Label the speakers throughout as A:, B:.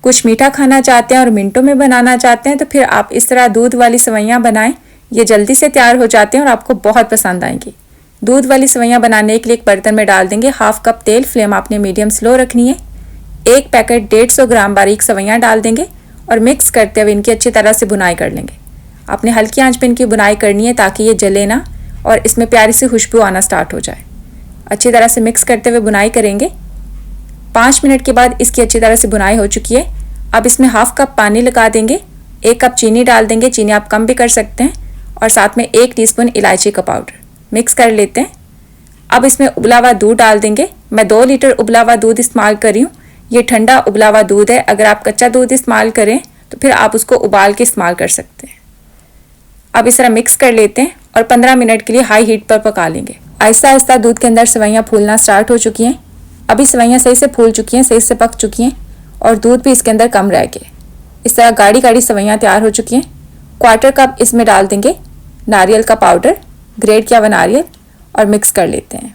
A: कुछ मीठा खाना चाहते हैं और मिनटों में बनाना चाहते हैं तो फिर आप इस तरह दूध वाली सेवइयाँ बनाएं। ये जल्दी से तैयार हो जाते हैं और आपको बहुत पसंद आएंगी। दूध वाली सेवइयाँ बनाने के लिए एक बर्तन में डाल देंगे हाफ कप तेल। फ्लेम आपने मीडियम स्लो रखनी है। एक पैकेट 150 ग्राम बारीक सेवइयाँ डाल देंगे और मिक्स करते हुए इनकी अच्छी तरह से बुनाई कर लेंगे। आपने हल्की आंच पे इनकी बुनाई करनी है ताकि ये जले ना और इसमें प्यारी सी खुशबू आना स्टार्ट हो जाए। अच्छी तरह से मिक्स करते हुए बुनाई करेंगे। 5 मिनट के बाद इसकी अच्छी तरह से बुनाई हो चुकी है। अब इसमें हाफ कप पानी लगा देंगे। 1 कप चीनी डाल देंगे, चीनी आप कम भी कर सकते हैं, और साथ में 1 टीस्पून इलायची का पाउडर। मिक्स कर लेते हैं। अब इसमें उबला हुआ दूध डाल देंगे। मैं 2 लीटर उबला हुआ दूध इस्तेमाल कर रही हूँ। ये ठंडा उबला हुआ दूध है। अगर आप कच्चा दूध इस्तेमाल करें तो फिर आप उसको उबाल के इस्तेमाल कर सकते हैं। अब इस तरह मिक्स कर लेते हैं और 15 मिनट के लिए हाई हीट पर पका लेंगे। आहिस्ता आहिस्ता दूध के अंदर सेवइयाँ फूलना स्टार्ट हो चुकी हैं। अभी सेवइयाँ सही से फूल चुकी हैं, सही से पक चुकी हैं और दूध भी इसके अंदर कम रह गए। इस तरह गाढ़ी गाढ़ी सेवइयाँ तैयार हो चुकी हैं। 1/4 कप इसमें डाल देंगे नारियल का पाउडर, ग्रेट किया हुआ नारियल, और मिक्स कर लेते हैं।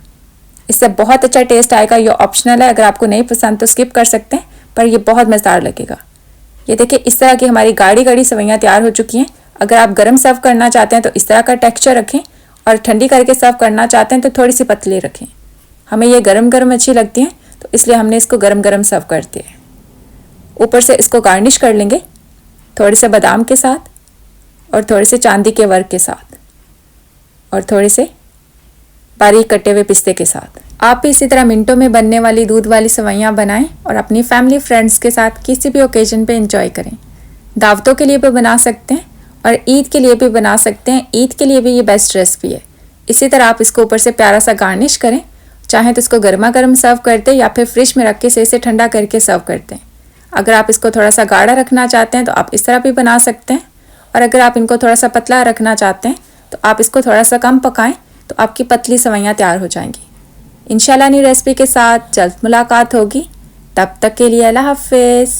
A: इससे बहुत अच्छा टेस्ट आएगा। ये ऑप्शनल है, अगर आपको नहीं पसंद तो स्किप कर सकते हैं, पर ये बहुत मज़ेदार लगेगा। ये देखिए इस तरह की हमारी गाढ़ी गाढ़ी सेवइयाँ तैयार हो चुकी हैं। अगर आप गर्म सर्व करना चाहते हैं तो इस तरह का टेक्सचर रखें, और ठंडी करके सर्व करना चाहते हैं तो थोड़ी सी पतली रखें। हमें ये गरम गरम अच्छी लगती हैं तो इसलिए हमने इसको गरम गरम सर्व करते हैं। ऊपर से इसको गार्निश कर लेंगे थोड़े से बादाम के साथ, और थोड़े से चांदी के वर्क के साथ, और थोड़े से बारीक कटे हुए पिस्ते के साथ। आप भी इसी तरह मिनटों में बनने वाली दूध वाली सेवइयाँ बनाएं और अपनी फैमिली फ्रेंड्स के साथ किसी भी ओकेजन पे एंजॉय करें। दावतों के लिए भी बना सकते हैं और ईद के लिए भी बना सकते हैं। ईद के लिए भी ये बेस्ट रेसिपी है। इसी तरह आप इसको ऊपर से प्यारा सा गार्निश करें। चाहें तो इसको गर्मा गर्म सर्व करते या फिर फ्रिज में रख के इसे ठंडा करके सर्व करते हैं। अगर आप इसको थोड़ा सा गाढ़ा रखना चाहते हैं तो आप इस तरह भी बना सकते हैं, और अगर आप इनको थोड़ा सा पतला रखना चाहते हैं तो आप इसको थोड़ा सा कम पकाएं तो आपकी पतली सेवइयाँ तैयार हो जाएंगी। इंशाल्लाह नई रेसिपी के साथ जल्द मुलाकात होगी। तब तक के लिए अल्लाह हाफिज़।